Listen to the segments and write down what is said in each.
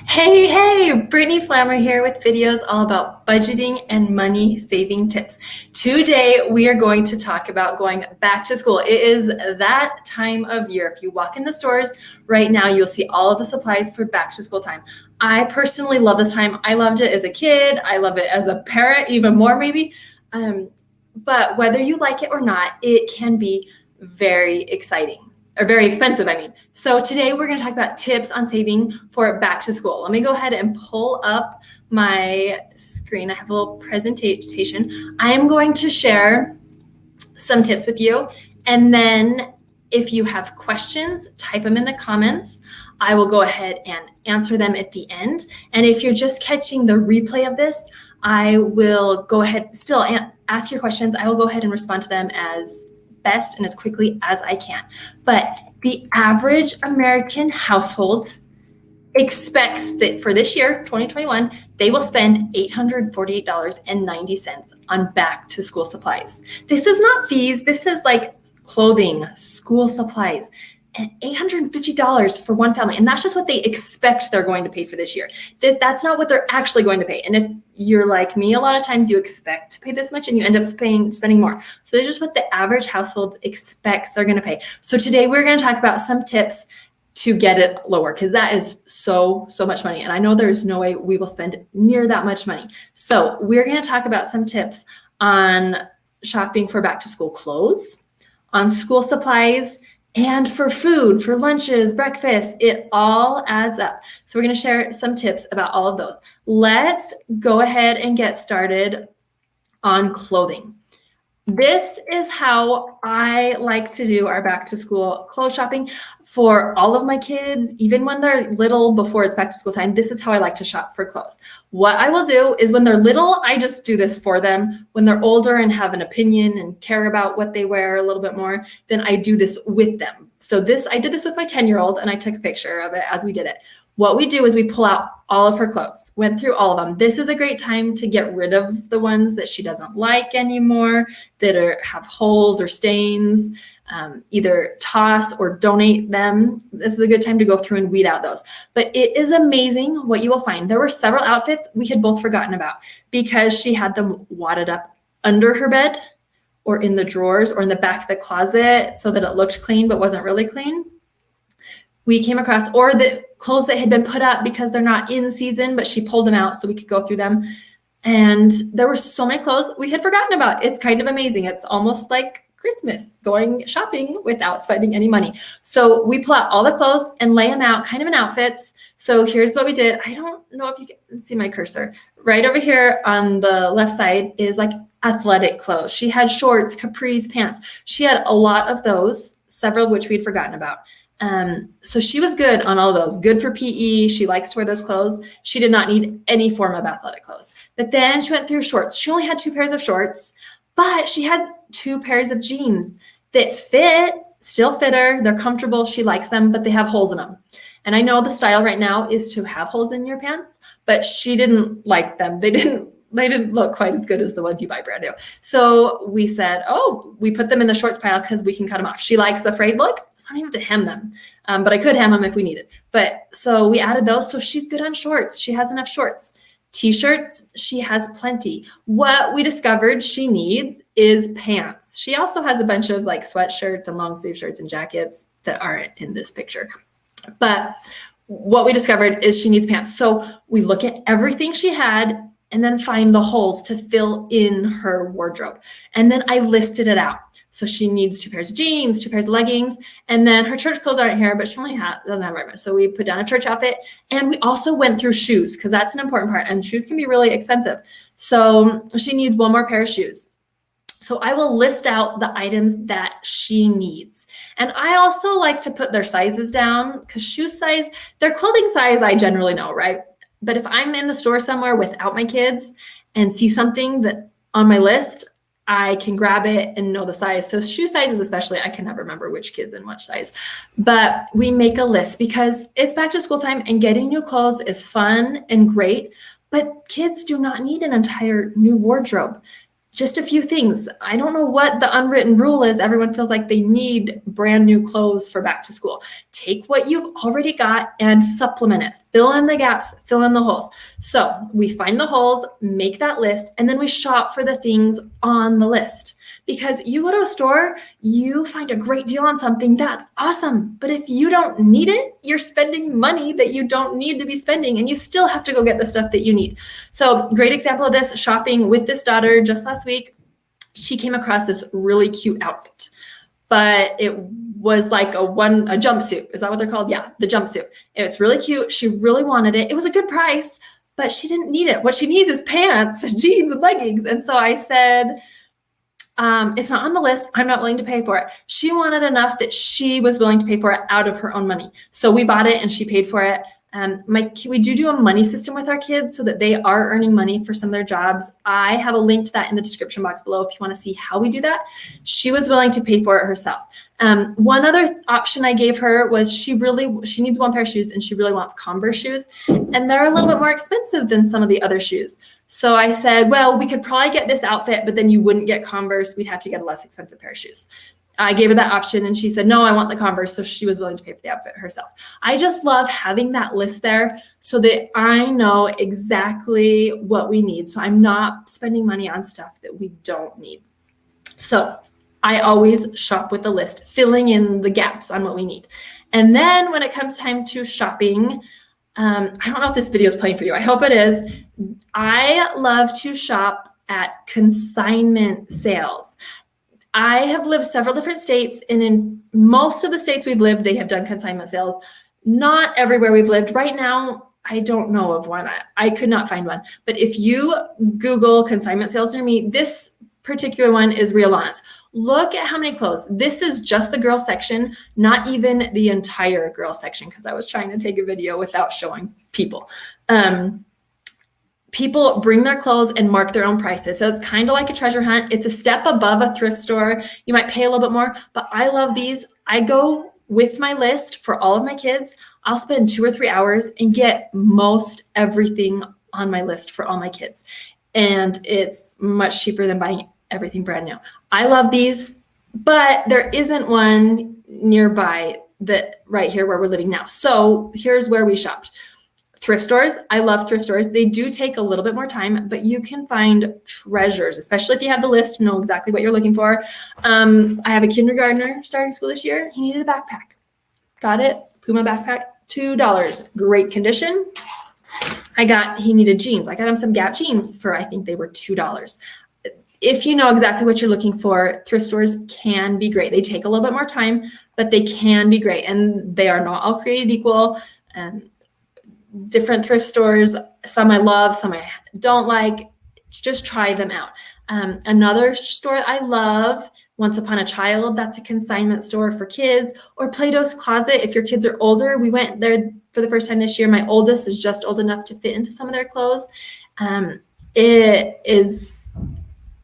Hey, Brittany Flammer here with videos all about budgeting and money saving tips. Today, we are going to talk about going back to school. It is that time of year. If you walk in the stores right now, you'll see all of the supplies for back to school time. I personally love this time. I loved it as a kid. I love it as a parent, even more maybe. But whether you like it or not, it can be very exciting. Or very expensive, I mean. So today we're going to talk about tips on saving for back to school. Let me go ahead and pull up my screen. I have a little presentation. I am going to share some tips with you. And then if you have questions, type them in the comments. I will go ahead and answer them at the end. And if you're just catching the replay of this, I will go ahead, still ask your questions. I will go ahead and respond to them as best and as quickly as I can. But the average American household expects that for this year, 2021, they will spend $848.90 on back to school supplies. This is not fees. This is like clothing, school supplies, and $850 for one family. And that's just what they expect they're going to pay for this year. That's not what they're actually going to pay. And if you're like me, a lot of times you expect to pay this much and you end up spending more. So that's just what the average household expects they're going to pay. So today we're going to talk about some tips to get it lower, because that is so much money. And I know there's no way we will spend near that much money. So we're going to talk about some tips on shopping for back to school clothes, on school supplies, and for food, for lunches, breakfast. It all adds up. So we're going to share some tips about all of those. Let's go ahead and get started on clothing. This is how I like to do our back to school clothes shopping for all of my kids, even when they're little before it's back to school time. This is how I like to shop for clothes. What I will do is when they're little, I just do this for them. When they're older and have an opinion and care about what they wear a little bit more, then I do this with them. So I did this with my 10-year-old and I took a picture of it as we did it. What we do is we pull out all of her clothes, went through all of them. This is a great time to get rid of the ones that she doesn't like anymore, that have holes or stains, either toss or donate them. This is a good time to go through and weed out those. But it is amazing what you will find. There were several outfits we had both forgotten about because she had them wadded up under her bed or in the drawers or in the back of the closet so that it looked clean but wasn't really clean. We came across, or the clothes that had been put up because they're not in season, but she pulled them out so we could go through them. And there were so many clothes we had forgotten about. It's kind of amazing. It's almost like Christmas, going shopping without spending any money. So we pull out all the clothes and lay them out kind of in outfits. So here's what we did. I don't know if you can see my cursor. Right over here on the left side is like athletic clothes. She had shorts, capris, pants. She had a lot of those, several of which we'd forgotten about. So she was good on all of those. Good for PE. She likes to wear those clothes. She did not need any form of athletic clothes. But then she went through shorts. She only had 2 pairs of shorts, but she had 2 pairs of jeans that still fit her. They're comfortable. She likes them, but they have holes in them. And I know the style right now is to have holes in your pants, but she didn't like them. They didn't look quite as good as the ones you buy brand new. So we said, we put them in the shorts pile because we can cut them off. She likes the frayed look, so I don't even have to hem them. But I could hem them if we needed. But so we added those. So she's good on shorts. She has enough shorts. T-shirts, she has plenty. What we discovered she needs is pants. She also has a bunch of like sweatshirts and long sleeve shirts and jackets that aren't in this picture. But what we discovered is she needs pants. So we look at everything she had and then find the holes to fill in her wardrobe. And then I listed it out. So she needs 2 pairs of jeans, 2 pairs of leggings, and then her church clothes aren't here, but she only doesn't have very much. So we put down a church outfit, and we also went through shoes because that's an important part, and shoes can be really expensive. So she needs 1 more pair of shoes. So I will list out the items that she needs. And I also like to put their sizes down because shoe size, their clothing size, I generally know, right? But if I'm in the store somewhere without my kids and see something that on my list, I can grab it and know the size. So shoe sizes especially, I can never remember which kids and which size. But we make a list because it's back to school time and getting new clothes is fun and great. But kids do not need an entire new wardrobe. Just a few things. I don't know what the unwritten rule is. Everyone feels like they need brand new clothes for back to school. take what you've already got and supplement it. Fill in the gaps, fill in the holes. So we find the holes, make that list, and then we shop for the things on the list. Because you go to a store, you find a great deal on something, that's awesome. But if you don't need it, you're spending money that you don't need to be spending, and you still have to go get the stuff that you need. So great example of this, shopping with this daughter just last week. She came across this really cute outfit, but it was like a jumpsuit. Is that what they're called? Yeah, the jumpsuit. It's really cute. She really wanted it. It was a good price, but she didn't need it. What she needs is pants, jeans, and leggings. And so I said, it's not on the list. I'm not willing to pay for it. She wanted enough that she was willing to pay for it out of her own money. So we bought it and she paid for it. We do a money system with our kids so that they are earning money for some of their jobs. I have a link to that in the description box below if you want to see how we do that. She was willing to pay for it herself. One other option I gave her was she needs one pair of shoes and she really wants Converse shoes, and they're a little bit more expensive than some of the other shoes. So I said, well, we could probably get this outfit, but then you wouldn't get Converse. We'd have to get a less expensive pair of shoes. I gave her that option and she said, no, I want the Converse. So she was willing to pay for the outfit herself. I just love having that list there so that I know exactly what we need. So I'm not spending money on stuff that we don't need. So I always shop with the list, filling in the gaps on what we need. And then when it comes time to shopping, I don't know if this video is playing for you. I hope it is. I love to shop at consignment sales. I have lived several different states, and in most of the states we've lived, they have done consignment sales. Not everywhere we've lived. Right now, I don't know of one. I could not find one. But if you Google consignment sales near me, this particular one is real honest. Look at how many clothes. This is just the girl section, not even the entire girl section, because I was trying to take a video without showing people. People bring their clothes and mark their own prices. So it's kind of like a treasure hunt. It's a step above a thrift store. You might pay a little bit more, but I love these. I go with my list for all of my kids. I'll spend 2 or 3 hours and get most everything on my list for all my kids. And it's much cheaper than buying everything brand new. I love these, but there isn't one nearby that right here where we're living now. So here's where we shopped. Thrift stores. I love thrift stores. They do take a little bit more time, but you can find treasures, especially if you have the list, know exactly what you're looking for. I have a kindergartner starting school this year. He needed a backpack. Got it. Puma backpack, $2. Great condition. He needed jeans. I got him some Gap jeans for, I think they were $2. If you know exactly what you're looking for, thrift stores can be great. They take a little bit more time, but they can be great. And they are not all created equal. Different thrift stores, some I love, some I don't like. Just try them out. Another store I love, Once Upon a Child, that's a consignment store for kids, or Plato's Closet if your kids are older. We went there for the first time this year. My oldest is just old enough to fit into some of their clothes. It is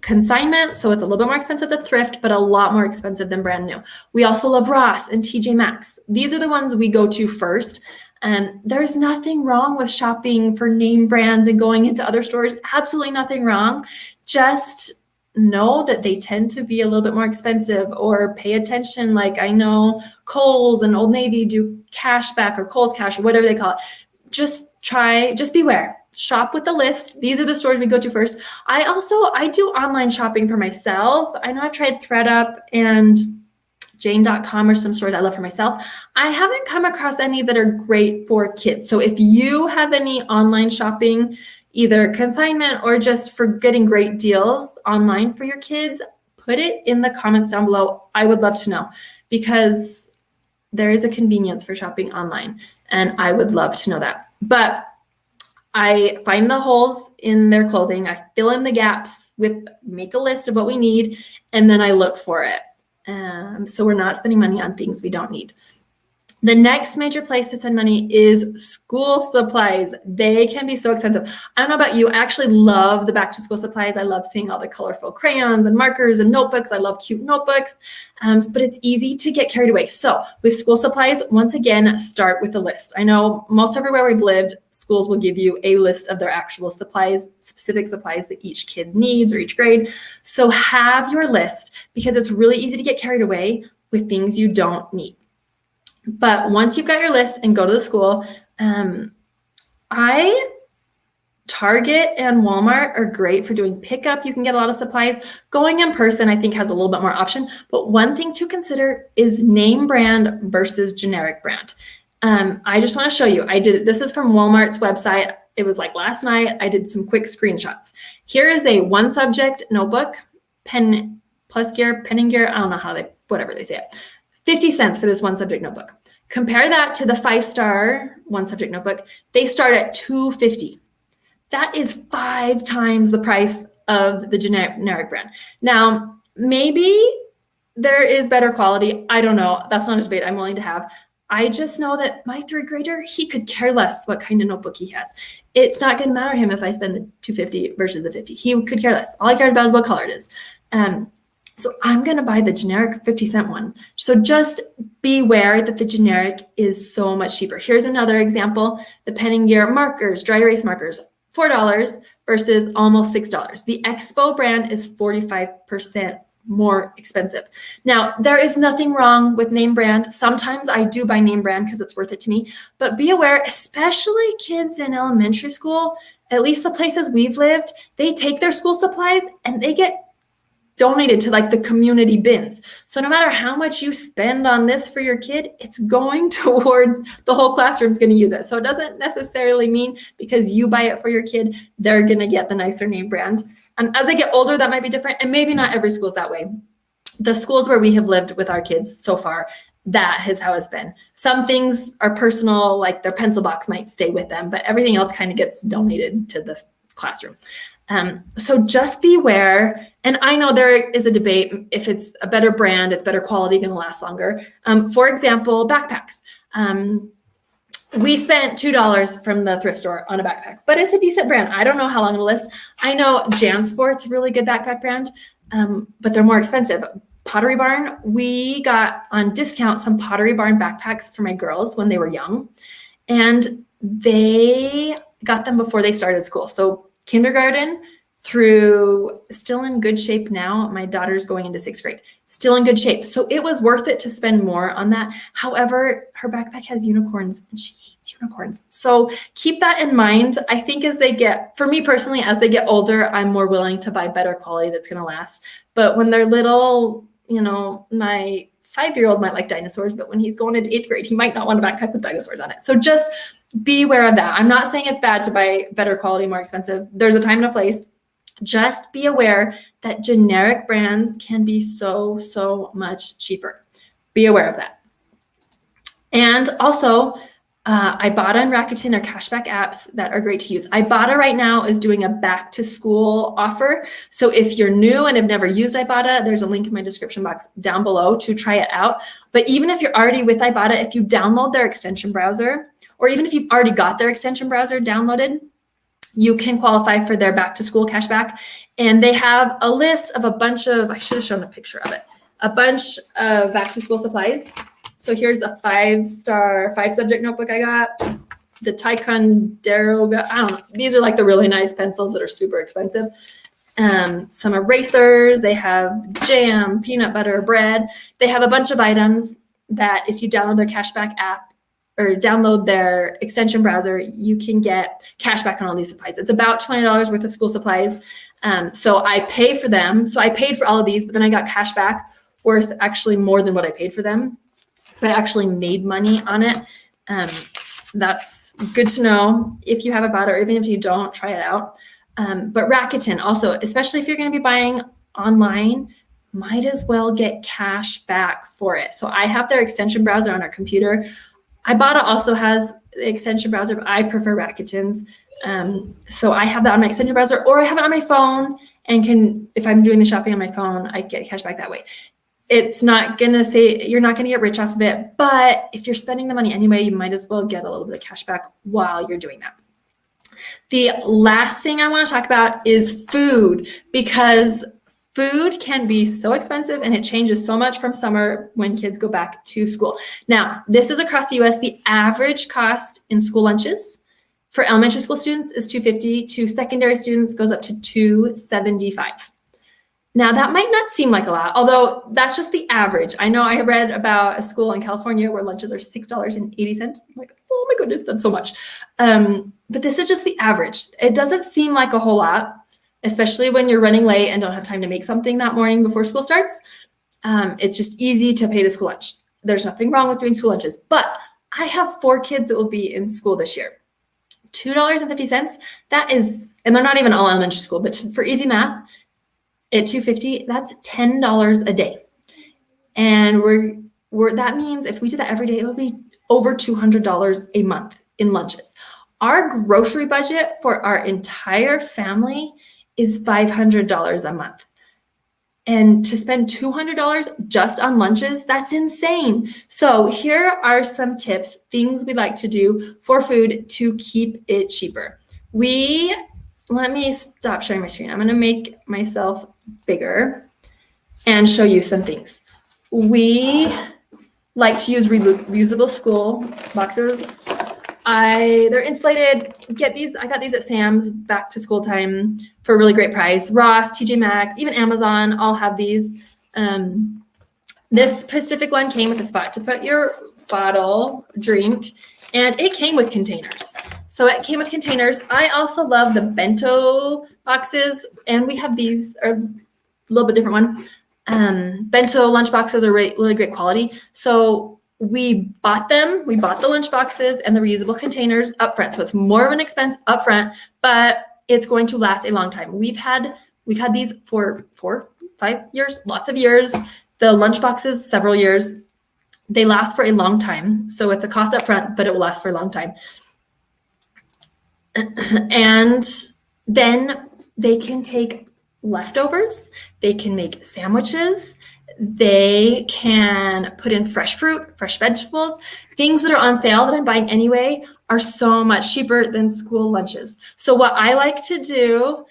consignment, so it's a little bit more expensive than thrift, but a lot more expensive than brand new. We also love Ross and TJ Maxx. These are the ones we go to first. There's nothing wrong with shopping for name brands and going into other stores. Absolutely nothing wrong. Just know that they tend to be a little bit more expensive, or pay attention. Like I know Kohl's and Old Navy do cashback or Kohl's Cash or whatever they call it. Just beware. Shop with the list. These are the stores we go to first. I do online shopping for myself. I know I've tried ThredUp and Jane.com or some stores I love for myself. I haven't come across any that are great for kids. So if you have any online shopping, either consignment or just for getting great deals online for your kids, put it in the comments down below. I would love to know, because there is a convenience for shopping online, and I would love to know that. But I find the holes in their clothing. I fill in the gaps make a list of what we need, and then I look for it. So we're not spending money on things we don't need. The next major place to spend money is school supplies. They can be so expensive. I don't know about you. I actually love the back to school supplies. I love seeing all the colorful crayons and markers and notebooks. I love cute notebooks, but it's easy to get carried away. So with school supplies, once again, start with a list. I know most everywhere we've lived, schools will give you a list of their actual supplies, specific supplies that each kid needs or each grade. So have your list, because it's really easy to get carried away with things you don't need. But once you've got your list and go to the school, Target and Walmart are great for doing pickup. You can get a lot of supplies. Going in person, I think, has a little bit more option. But one thing to consider is name brand versus generic brand. I just want to show you. This is from Walmart's website. It was like last night. I did some quick screenshots. Here is a one subject notebook, pen plus gear, pen and gear. I don't know whatever they say it. 50 cents for this one subject notebook. Compare that to the 5-star one subject notebook. They start at $2.50. That is 5 times the price of the generic brand. Now, maybe there is better quality. I don't know. That's not a debate I'm willing to have. I just know that my 3rd grader, he could care less what kind of notebook he has. It's not going to matter to him if I spend the $2.50 versus the $50. He could care less. All I care about is what color it is. So I'm going to buy the generic 50-cent one. So just beware that the generic is so much cheaper. Here's another example. The pen and gear markers, dry erase markers, $4 versus almost $6. The Expo brand is 45% more expensive. Now, there is nothing wrong with name brand. Sometimes I do buy name brand because it's worth it to me, but be aware, especially kids in elementary school, at least the places we've lived, they take their school supplies and they get donated to like the community bins. So no matter how much you spend on this for your kid, it's going towards the whole classroom's going to use it. So it doesn't necessarily mean because you buy it for your kid, they're going to get the nicer name brand. As they get older, that might be different. And maybe not every school is that way. The schools where we have lived with our kids so far, that is how it's been. Some things are personal, like their pencil box might stay with them, but everything else kind of gets donated to the classroom. So just beware. And I know there is a debate if it's a better brand, it's better quality, going to last longer. For example, backpacks. We spent $2 from the thrift store on a backpack, but it's a decent brand. I don't know how long it'll last. I know JanSport's a really good backpack brand, but they're more expensive. Pottery Barn, we got on discount some Pottery Barn backpacks for my girls when they were young, and they got them before they started school. So kindergarten through still in good shape now. My daughter's going into 6th grade, still in good shape. So it was worth it to spend more on that. However, her backpack has unicorns and she hates unicorns. So keep that in mind. I think for me personally, as they get older, I'm more willing to buy better quality that's going to last. But when they're little, my 5-year-old might like dinosaurs, but when he's going into 8th grade, he might not want a backpack with dinosaurs on it. So just be aware of that. I'm not saying it's bad to buy better quality, more expensive. There's a time and a place. Just be aware that generic brands can be so much cheaper. Be aware of that. And also, Ibotta and Rakuten are cashback apps that are great to use. Ibotta right now is doing a back to school offer. So if you're new and have never used Ibotta, there's a link in my description box down below to try it out. But even if you're already with Ibotta, if you download their extension browser, or even if you've already got their extension browser downloaded, you can qualify for their back to school cashback. And they have a list of I should have shown a picture of it, a bunch of back to school supplies. So here's a 5-star 5-subject notebook I got, the Ticonderoga, I don't know. These are like the really nice pencils that are super expensive. Some erasers, they have jam, peanut butter, bread. They have a bunch of items that if you download their cashback app, or download their extension browser, you can get cashback on all these supplies. It's about $20 worth of school supplies. So I pay for them. So I paid for all of these, but then I got cashback worth actually more than what I paid for them. So I actually made money on it. That's good to know if you have a bot, or even if you don't, try it out. But Rakuten also, especially if you're going to be buying online, might as well get cash back for it. So I have their extension browser on our computer. Ibotta also has the extension browser, but I prefer Rakuten's. So I have that on my extension browser, or I have it on my phone and if I'm doing the shopping on my phone, I get cash back that way. It's not going to say you're not going to get rich off of it, but if you're spending the money anyway, you might as well get a little bit of cash back while you're doing that. The last thing I want to talk about is food, because food can be so expensive and it changes so much from summer when kids go back to school. Now, this is across the US. The average cost in school lunches for elementary school students is $2.50. To secondary students goes up to $2.75. Now, that might not seem like a lot, although that's just the average. I know I read about a school in California where lunches are $6.80. I'm like, oh my goodness, that's so much. But this is just the average. It doesn't seem like a whole lot, especially when you're running late and don't have time to make something that morning before school starts. It's just easy to pay the school lunch. There's nothing wrong with doing school lunches, but I have 4 kids that will be in school this year. $2.50, that is, and they're not even all elementary school, but for easy math, at $2.50, that's $10 a day. And that means if we did that every day, it would be over $200 a month in lunches. Our grocery budget for our entire family is $500 a month. And to spend $200 just on lunches, that's insane. So here are some tips, things we like to do for food to keep it cheaper. Let me stop sharing my screen. I'm going to make myself bigger and show you some things. We like to use reusable school boxes. They're insulated. Get these. I got these at Sam's back to school time for a really great price. Ross, TJ Maxx, even Amazon all have these. This specific one came with a spot to put your bottle, drink, and it came with containers. So it came with containers. I also love the bento boxes, and we have these, are a little bit different one. Bento lunch boxes are really great quality. So we bought them. We bought the lunch boxes and the reusable containers up front. So it's more of an expense up front, but it's going to last a long time. We've had these for 4-5 years, lots of years. The lunch boxes, several years. They last for a long time. So it's a cost up front, but it will last for a long time. And then they can take leftovers. They can make sandwiches. They can put in fresh fruit, fresh vegetables. Things that are on sale that I'm buying anyway are so much cheaper than school lunches. So what I like to do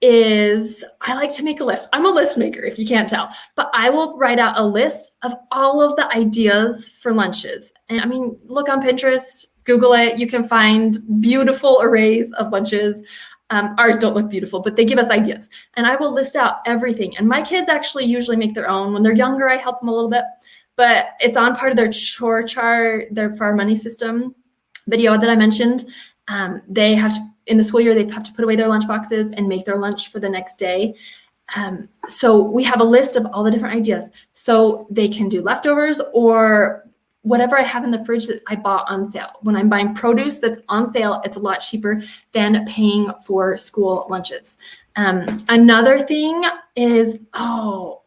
is I like to make a list. I'm a list maker, if you can't tell, but I will write out a list of all of the ideas for lunches. And I mean, look on Pinterest, Google it. You can find beautiful arrays of lunches. Ours don't look beautiful, but they give us ideas. And I will list out everything. And my kids actually usually make their own. When they're younger, I help them a little bit, but it's on part of their chore chart, their For Our Money system video that I mentioned. They have to, in the school year, they have to put away their lunch boxes and make their lunch for the next day. So we have a list of all the different ideas. So they can do leftovers or whatever I have in the fridge that I bought on sale. When I'm buying produce that's on sale, it's a lot cheaper than paying for school lunches. Another thing is,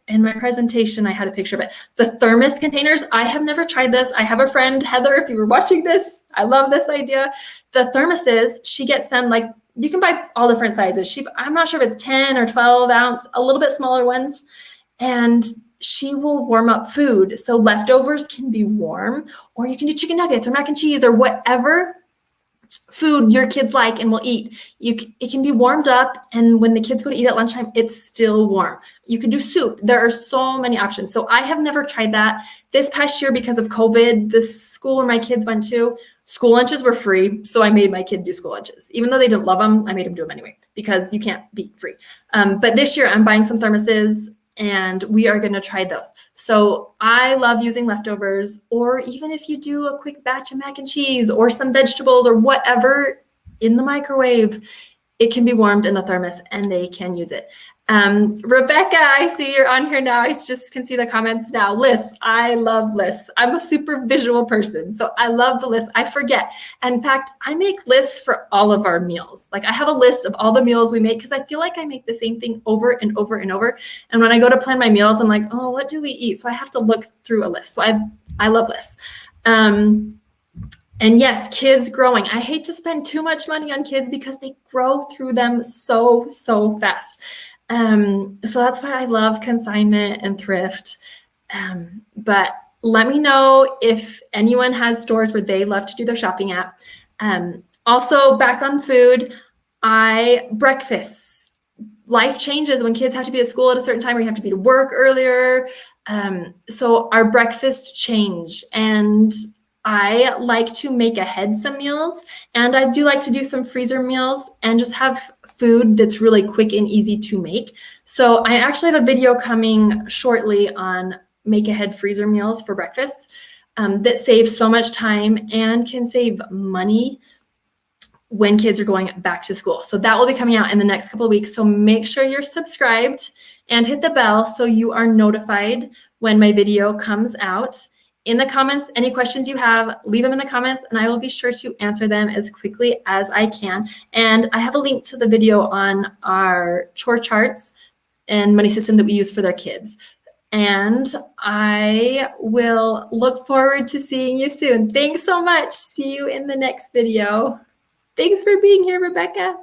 in my presentation, I had a picture of it. The thermos containers, I have never tried this. I have a friend, Heather, if you were watching this, I love this idea. The thermoses, she gets them like, you can buy all different sizes. I'm not sure if it's 10 or 12 ounce, a little bit smaller ones. And she will warm up food. So leftovers can be warm, or you can do chicken nuggets or mac and cheese or whatever food your kids like and will eat. It can be warmed up, and when the kids go to eat at lunchtime, it's still warm. You can do soup. There are so many options. So I have never tried that. This past year, because of COVID, the school where my kids went to, school lunches were free. So I made my kid do school lunches. Even though they didn't love them, I made them do them anyway, because you can't be free. But this year I'm buying some thermoses, and we are going to try those. So I love using leftovers, or even if you do a quick batch of mac and cheese or some vegetables or whatever in the microwave, it can be warmed in the thermos and they can use it. Rebecca, I see you're on here now. I just can see the comments now. Lists, I love lists. I'm a super visual person, so I love the list. I forget. In fact, I make lists for all of our meals. Like I have a list of all the meals we make because I feel like I make the same thing over and over and over. And when I go to plan my meals, I'm like, oh, what do we eat? So I have to look through a list. So I love lists. And yes, kids growing. I hate to spend too much money on kids because they grow through them so fast. So that's why I love consignment and thrift. But let me know if anyone has stores where they love to do their shopping at. Also, back on food, breakfasts. Life changes when kids have to be at school at a certain time, or you have to be to work earlier. So our breakfasts change, and I like to make ahead some meals, and I do like to do some freezer meals and just have food that's really quick and easy to make. So I actually have a video coming shortly on make ahead freezer meals for breakfast that save so much time and can save money when kids are going back to school. So that will be coming out in the next couple of weeks. So make sure you're subscribed and hit the bell so you are notified when my video comes out. In the comments, any questions you have, leave them in the comments and I will be sure to answer them as quickly as I can. And I have a link to the video on our chore charts and money system that we use for their kids. And I will look forward to seeing you soon. Thanks so much. See you in the next video. Thanks for being here, Rebecca.